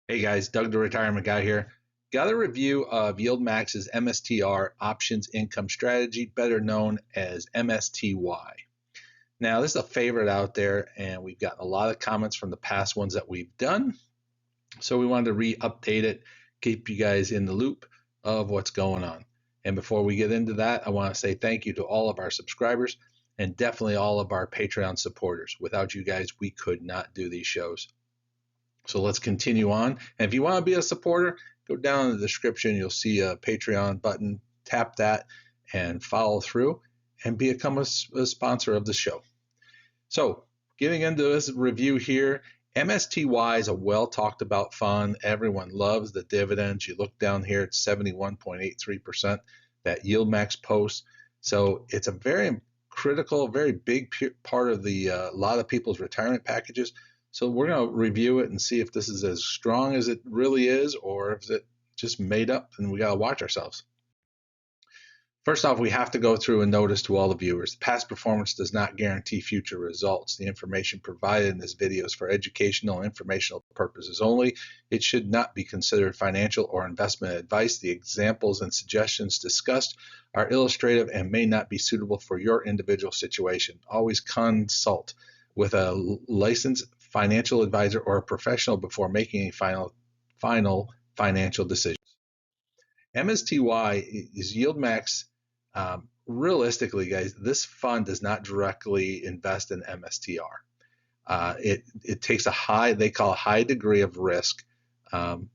Hey guys, Doug the Retirement Guy here. Got a review of YieldMax's MSTR Options Income Strategy, better known as MSTY. Now, this is a favorite out there, and we've gotten a lot of comments from the past ones that we've done. So we wanted to re-update it, keep you guys in the loop of what's going on. And before we get into that, I want to say thank you to all of our subscribers and definitely all of our Patreon supporters. Without you guys, we could not do these shows. So let's continue on. And if you want to be a supporter, go down in the description. You'll see a Patreon button. Tap that and follow through and become a sponsor of the show. So getting into this review here, MSTY is a well talked about fund. Everyone loves the dividends. You look down here, it's 71.83% that YieldMax posts. So it's a very critical, very big part of the a lot of people's retirement packages. So we're going to review it and see if this is as strong as it really is or if it's just made up and we got to watch ourselves. First off, we have to go through a notice to all the viewers. Past performance does not guarantee future results. The information provided in this video is for educational and informational purposes only. It should not be considered financial or investment advice. The examples and suggestions discussed are illustrative and may not be suitable for your individual situation. Always consult with a licensed financial advisor or a professional before making a final financial decisions. MSTY is YieldMax. Realistically, guys, this fund does not directly invest in MSTR. It takes a high, they call a high degree of risk.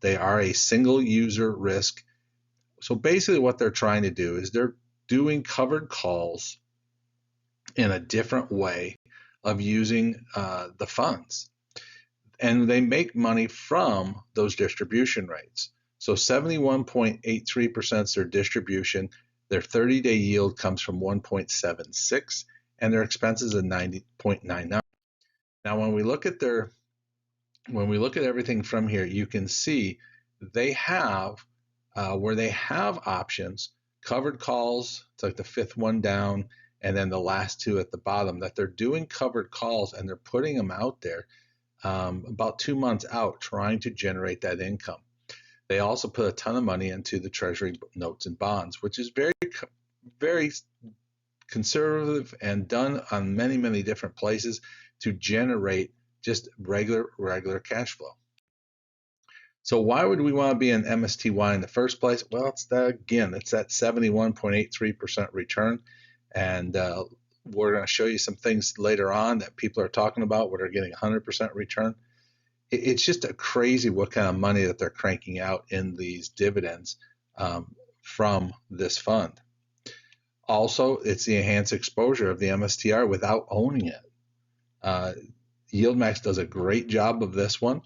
They are a single user risk. So basically what they're trying to do is they're doing covered calls in a different way of using the funds. And they make money from those distribution rates. So 71.83% is their distribution. Their 30-day yield comes from 1.76, and their expenses are 90.99. Now, when we look at everything from here, you can see they have where they have options, covered calls. It's like the fifth one down, and then the last two at the bottom. That they're doing covered calls and they're putting them out there about 2 months out, trying to generate that income. They also put a ton of money into the treasury notes and bonds, which is very, very conservative and done on many, many different places to generate just regular cash flow. So why would we want to be in MSTY in the first place? Well, it's that 71.83% return, and we're going to show you some things later on that people are talking about where they're getting 100% return. It's just a crazy what kind of money that they're cranking out in these dividends from this fund. Also, it's the enhanced exposure of the MSTR without owning it. YieldMax does a great job of this one.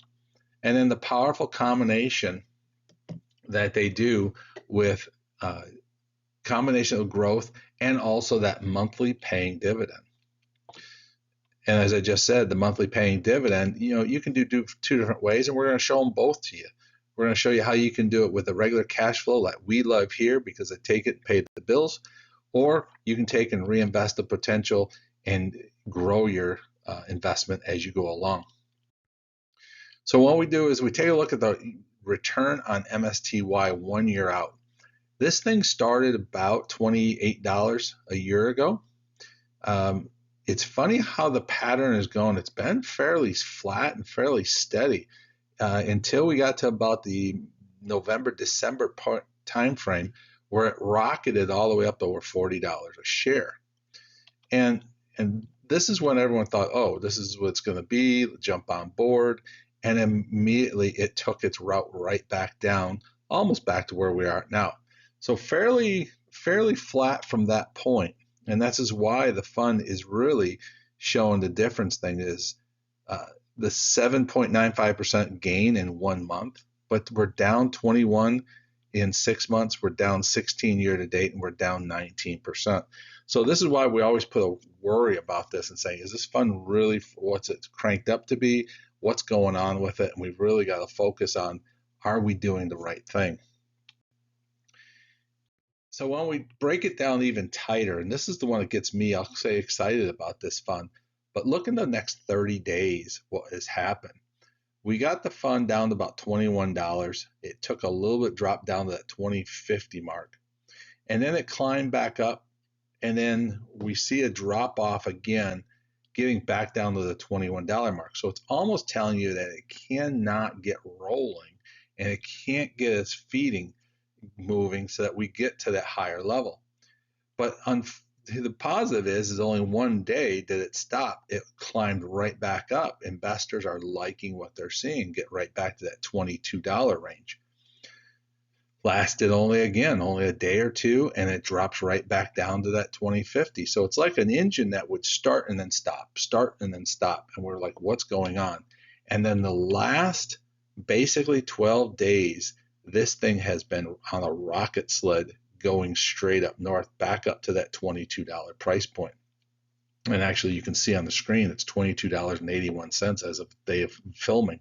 And then the powerful combination that they do with combination of growth and also that monthly paying dividend. And as I just said, the monthly paying dividend, you can do two different ways, and we're going to show them both to you. We're going to show you how you can do it with a regular cash flow like we love here because I take it and pay the bills, or you can take and reinvest the potential and grow your investment as you go along. So what we do is we take a look at the return on MSTY 1 year out. This thing started about $28 a year ago. It's funny how the pattern is going. It's been fairly flat and fairly steady until we got to about the November-December time frame where it rocketed all the way up to over $40 a share. And this is when everyone thought, oh, this is what it's going to be, jump on board. And immediately it took its route right back down, almost back to where we are now. So fairly flat from that point. And that's just why the fund is really showing the difference thing is the 7.95% gain in 1 month, but we're down 21 in 6 months. We're down 16 year to date, and we're down 19%. So this is why we always put a worry about this and saying, is this fund really what's it cranked up to be? What's going on with it? And we've really got to focus on, are we doing the right thing? So when we break it down even tighter, and this is the one that gets me, I'll say, excited about this fund, but look in the next 30 days what has happened. We got the fund down to about $21. It took a little bit drop down to that 2050 mark. And then it climbed back up. And then we see a drop off again, getting back down to the $21 mark. So it's almost telling you that it cannot get rolling and it can't get its feeding moving so that we get to that higher level. But the positive is only one day did it stop. It climbed right back up. Investors are liking what they're seeing, get right back to that $22 range. Lasted only a day or two, and it drops right back down to that 2050. So it's like an engine that would start and then stop, and we're like, what's going on? And then the last basically 12 days, this thing has been on a rocket sled going straight up north, back up to that $22 price point. And actually, you can see on the screen, it's $22.81 as of the day of filming.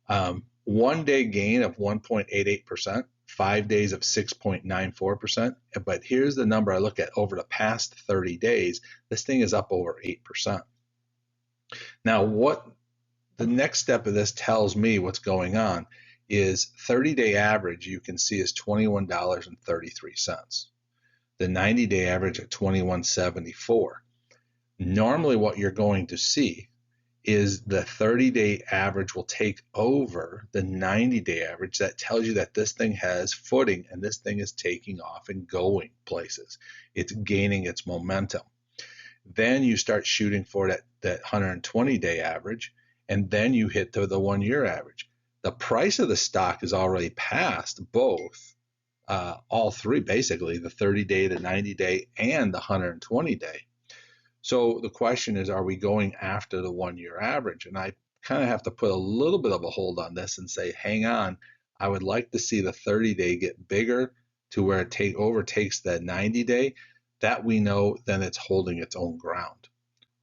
1 day gain of 1.88%, 5 days of 6.94%. But here's the number I look at over the past 30 days. This thing is up over 8%. Now, what the next step of this tells me what's going on is 30-day average you can see is $21.33. The 90-day average at $21.74. Normally what you're going to see is the 30-day average will take over the 90-day average. That tells you that this thing has footing and this thing is taking off and going places. It's gaining its momentum. Then you start shooting for that 120-day average, and then you hit the 1 year average. The price of the stock is already past both, all three basically, the 30-day, the 90-day, and the 120-day. So the question is, are we going after the 1 year average? And I kind of have to put a little bit of a hold on this and say, hang on, I would like to see the 30-day get bigger to where it overtakes that 90-day. That we know then it's holding its own ground.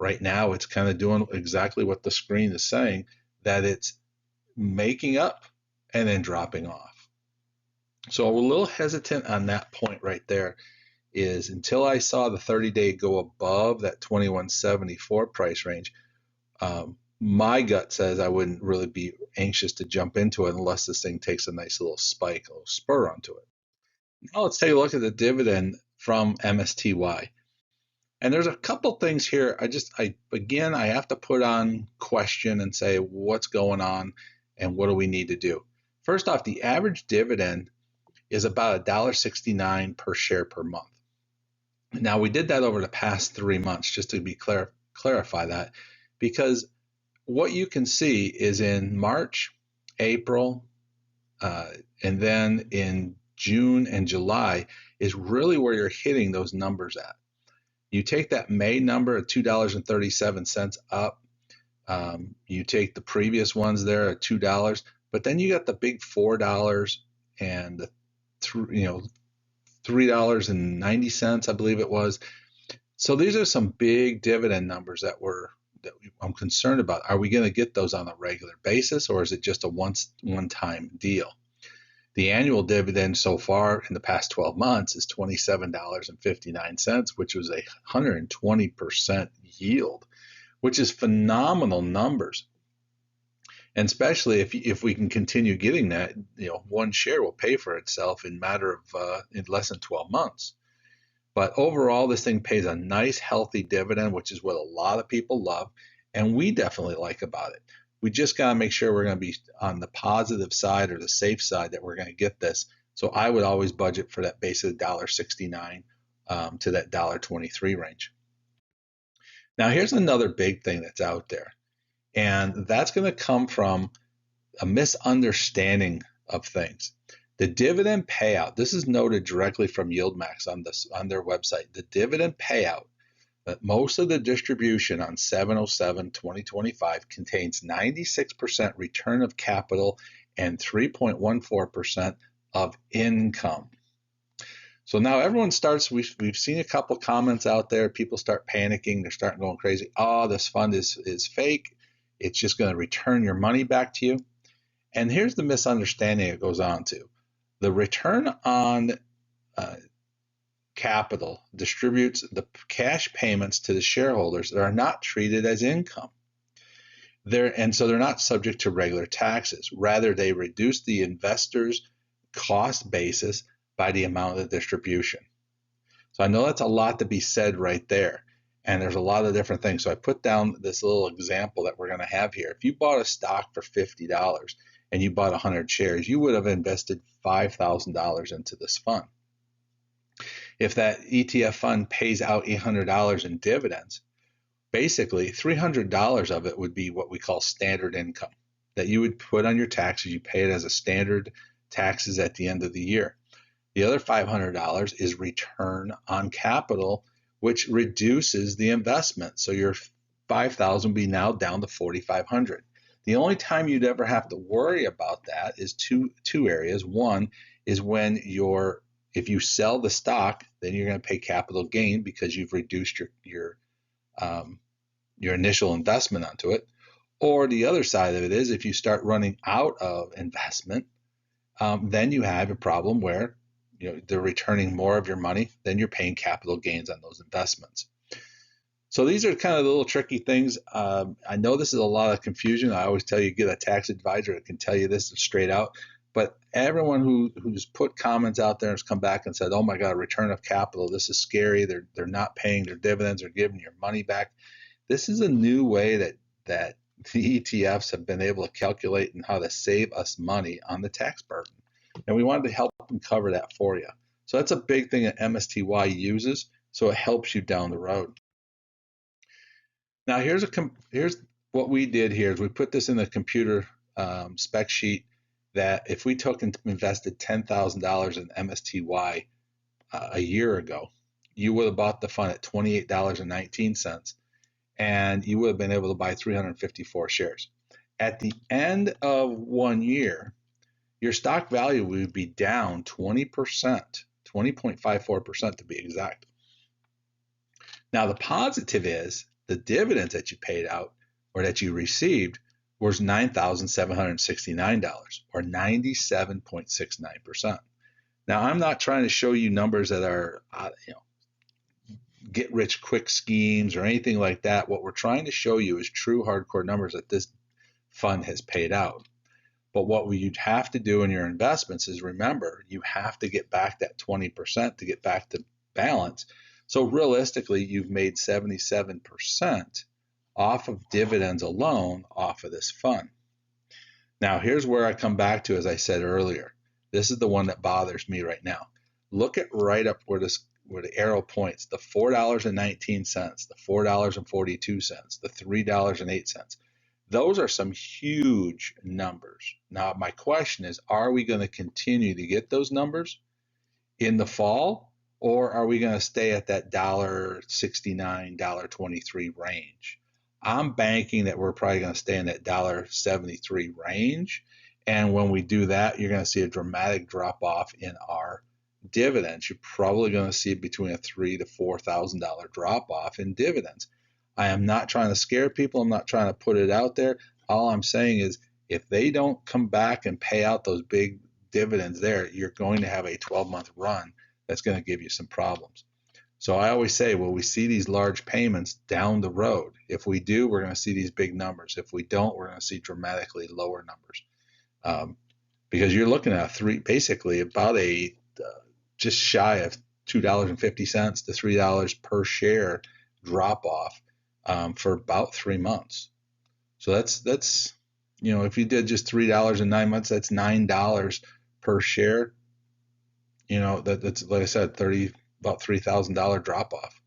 Right now, it's kind of doing exactly what the screen is saying, that it's making up and then dropping off. So I'm a little hesitant on that point right there. Is until I saw the 30-day go above that 21.74 price range, my gut says I wouldn't really be anxious to jump into it unless this thing takes a nice little spike, a little spur onto it. Now let's take a look at the dividend from MSTY. And there's a couple things here. I have to put on question and say what's going on and what do we need to do. First off, the average dividend is about $1.69 per share per month. Now we did that over the past 3 months, just to be clarify that, because what you can see is in March, April, and then in June and July is really where you're hitting those numbers at. You take that May number of $2.37 up. You take the previous ones there at $2, but then you got the big $4 and the $3.90, I believe it was. So these are some big dividend numbers that I'm concerned about. Are we going to get those on a regular basis, or is it just a one-time deal? The annual dividend so far in the past 12 months is $27.59, which was 120% yield, which is phenomenal numbers. And especially if we can continue getting that, one share will pay for itself in less than 12 months. But overall, this thing pays a nice, healthy dividend, which is what a lot of people love, and we definitely like about it. We just got to make sure we're going to be on the positive side or the safe side that we're going to get this. So I would always budget for that base of $1.69 to that $1.23 range. Now, here's another big thing that's out there, and that's going to come from a misunderstanding of things. The dividend payout, this is noted directly from YieldMax on their website. The dividend payout, that most of the distribution on 7/07/2025 contains 96% return of capital and 3.14% of income. So now everyone we've seen a couple comments out there, people start panicking, they're starting going crazy. Oh, this fund is fake. It's just going to return your money back to you. And here's the misunderstanding it goes on to. The return on capital distributes the cash payments to the shareholders that are not treated as income. So they're not subject to regular taxes. Rather, they reduce the investor's cost basis by the amount of the distribution. So I know that's a lot to be said right there. And there's a lot of different things. So I put down this little example that we're going to have here. If you bought a stock for $50 and you bought 100 shares, you would have invested $5,000 into this fund. If that ETF fund pays out $800 in dividends, basically $300 of it would be what we call standard income that you would put on your taxes. You pay it as a standard taxes at the end of the year. The other $500 is return on capital, which reduces the investment. So your $5,000 will be now down to $4,500. The only time you'd ever have to worry about that is two areas. One is when if you sell the stock, then you're going to pay capital gain because you've reduced your initial investment onto it. Or the other side of it is if you start running out of investment, then you have a problem where they're returning more of your money, then you're paying capital gains on those investments. So these are kind of the little tricky things. I know this is a lot of confusion. I always tell you, get a tax advisor that can tell you this straight out. But everyone who's put comments out there has come back and said, oh my God, return of capital, this is scary. They're not paying their dividends or giving your money back. This is a new way that the ETFs have been able to calculate and how to save us money on the tax burden. And we wanted to help them cover that for you. So that's a big thing that MSTY uses, so it helps you down the road. Now here's what we did here is we put this in the computer spec sheet that if we took and invested $10,000 in MSTY a year ago, you would have bought the fund at $28.19 and you would have been able to buy 354 shares. At the end of 1 year, your stock value would be down 20%, 20.54% to be exact. Now the positive is the dividends that you paid out or that you received was $9,769 or 97.69%. Now I'm not trying to show you numbers that are get rich quick schemes or anything like that. What we're trying to show you is true hardcore numbers that this fund has paid out. But what you'd have to do in your investments is remember, you have to get back that 20% to get back to balance. So realistically, you've made 77% off of dividends alone off of this fund. Now, here's where I come back to, as I said earlier. This is the one that bothers me right now. Look at right up where the arrow points, the $4.19, the $4.42, the $3.08. Those are some huge numbers. Now, my question is, are we going to continue to get those numbers in the fall, or are we going to stay at that $1.69, $1.23 range? I'm banking that we're probably going to stay in that $1.73 range. And when we do that, you're going to see a dramatic drop off in our dividends. You're probably going to see between a $3,000 to $4,000 drop off in dividends. I am not trying to scare people. I'm not trying to put it out there. All I'm saying is if they don't come back and pay out those big dividends there, you're going to have a 12-month run that's going to give you some problems. So I always say, well, we see these large payments down the road. If we do, we're going to see these big numbers. If we don't, we're going to see dramatically lower numbers. Because you're looking at basically about a just shy of $2.50 to $3 per share drop off for about 3 months. So that's if you did just $3 in 9 months, that's $9 per share. That's like I said, about $3,000 drop off.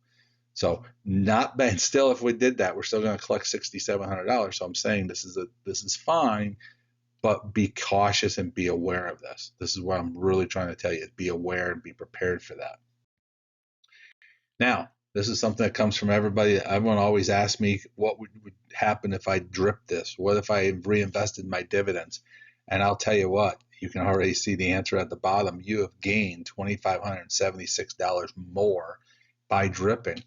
So not bad. Still, if we did that, we're still going to collect $6,700. So I'm saying this is fine, but be cautious and be aware of this. This is what I'm really trying to tell you: be aware and be prepared for that. Now, this is something that comes from everybody. Everyone always asks me what would happen if I dripped this? What if I reinvested my dividends? And I'll tell you what, you can already see the answer at the bottom. You have gained $2,576 more by dripping.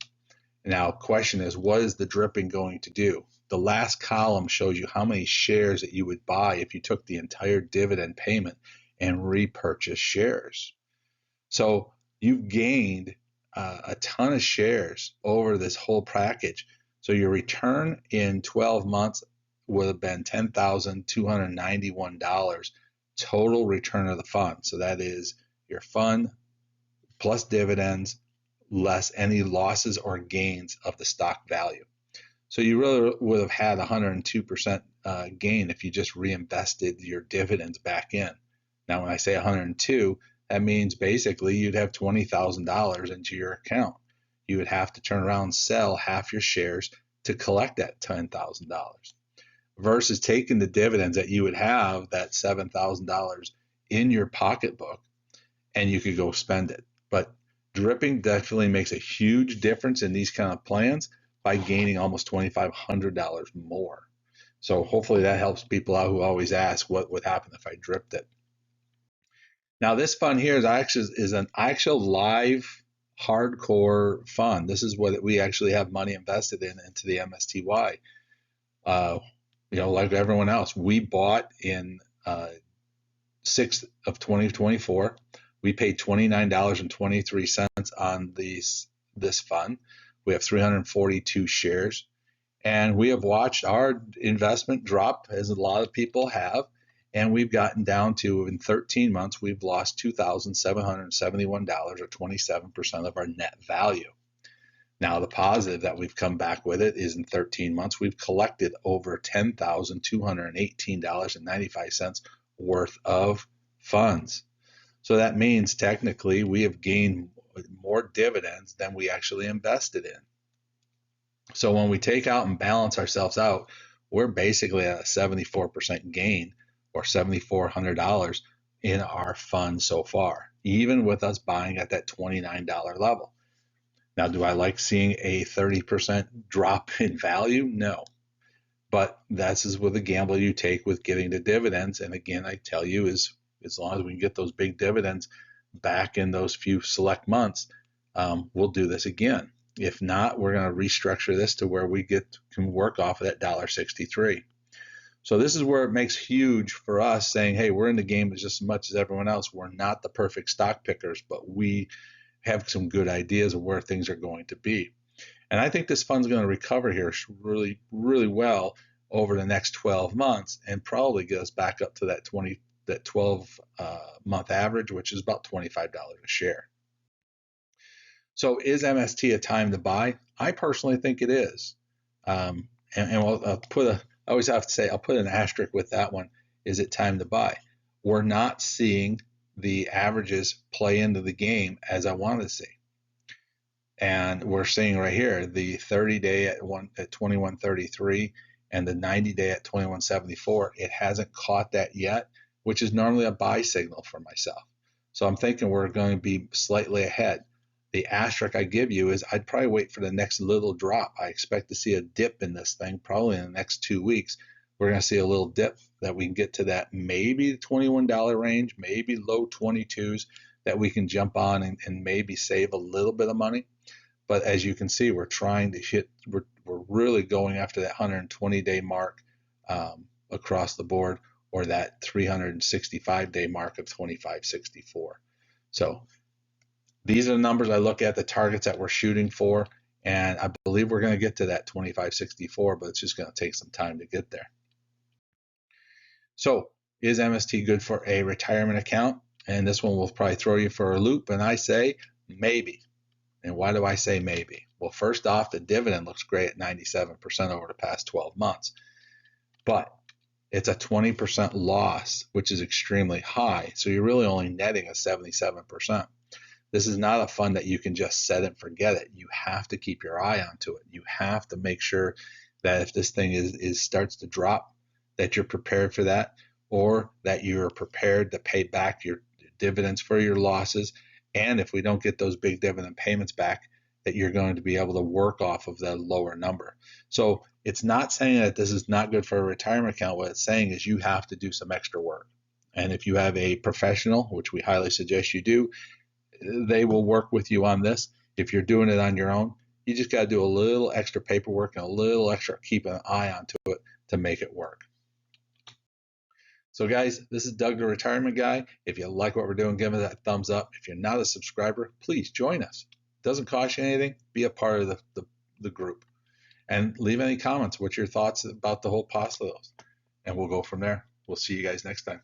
Now, question is, what is the dripping going to do? The last column shows you how many shares that you would buy if you took the entire dividend payment and repurchased shares. So you've gained a ton of shares over this whole package. So your return in 12 months would have been $10,291 total return of the fund. So that is your fund plus dividends less any losses or gains of the stock value. So you really would have had 102% gain if you just reinvested your dividends back in. Now, when I say 102, that means basically you'd have $20,000 into your account. You would have to turn around and sell half your shares to collect that $10,000 versus taking the dividends that you would have, that $7,000 in your pocketbook, and you could go spend it. But dripping definitely makes a huge difference in these kind of plans by gaining almost $2,500 more. So hopefully that helps people out who always ask what would happen if I dripped it. Now this fund here is an actual live hardcore fund. This is what we actually have money invested in into the MSTY. Like everyone else, we bought in 6th of 2024. We paid $29.23 on this fund. We have 342 shares, and we have watched our investment drop, as a lot of people have, and we've gotten down to, in 13 months, we've lost $2,771, or 27% of our net value. Now, the positive that we've come back with it is in 13 months, we've collected over $10,218.95 worth of funds. So that means technically we have gained more dividends than we actually invested in. So when we take out and balance ourselves out, we're basically at a 74% gain, or $7,400 in our fund so far, even with us buying at that $29 level. Now, do I like seeing a 30% drop in value? No. But that's is with the gamble you take with getting the dividends. And again, I tell you, is as long as we can get those big dividends back in those few select months, we'll do this again. If not, we're going to restructure this to where we can work off of that $1.63. So this is where it makes huge for us, saying, hey, we're in the game just as much as everyone else. We're not the perfect stock pickers, but we have some good ideas of where things are going to be. And I think this fund's going to recover here really, really well over the next 12 months and probably get us back up to that 12 month average, which is about $25 a share. So is MST a time to buy? I personally think it is. And I'll I always have to say, I'll put an asterisk with that one. Is it time to buy? We're not seeing the averages play into the game as I want to see. And we're seeing right here the 30-day at 21.33 and the 90-day at 21.74. It hasn't caught that yet, which is normally a buy signal for myself. So I'm thinking we're going to be slightly ahead. The asterisk I give you is I'd probably wait for the next little drop. I expect to see a dip in this thing probably in the next 2 weeks. We're going to see a little dip that we can get to that maybe the $21 range, maybe low 22s that we can jump on and maybe save a little bit of money. But as you can see, we're trying to hit, we're really going after that 120-day mark across the board, or that 365-day mark of 25.64. So these are the numbers I look at, the targets that we're shooting for, and I believe we're going to get to that 25.64, but it's just going to take some time to get there. So is MST good for a retirement account? And this one will probably throw you for a loop, and I say maybe. And why do I say maybe? Well, first off, the dividend looks great at 97% over the past 12 months, but it's a 20% loss, which is extremely high. So you're really only netting a 77%. This is not a fund that you can just set and forget it. You have to keep your eye onto it. You have to make sure that if this thing starts to drop, that you're prepared for that, or that you're prepared to pay back your dividends for your losses. And if we don't get those big dividend payments back, that you're going to be able to work off of the lower number. So it's not saying that this is not good for a retirement account. What it's saying is you have to do some extra work. And if you have a professional, which we highly suggest you do, they will work with you on this. If you're doing it on your own, you just got to do a little extra paperwork and a little extra keep an eye onto it to make it work. So guys, this is Doug, the Retirement Guy. If you like what we're doing, give us that thumbs up. If you're not a subscriber, please join us. It doesn't cost you anything. Be a part of the group. And leave any comments. What's your thoughts about the whole pasta? And we'll go from there. We'll see you guys next time.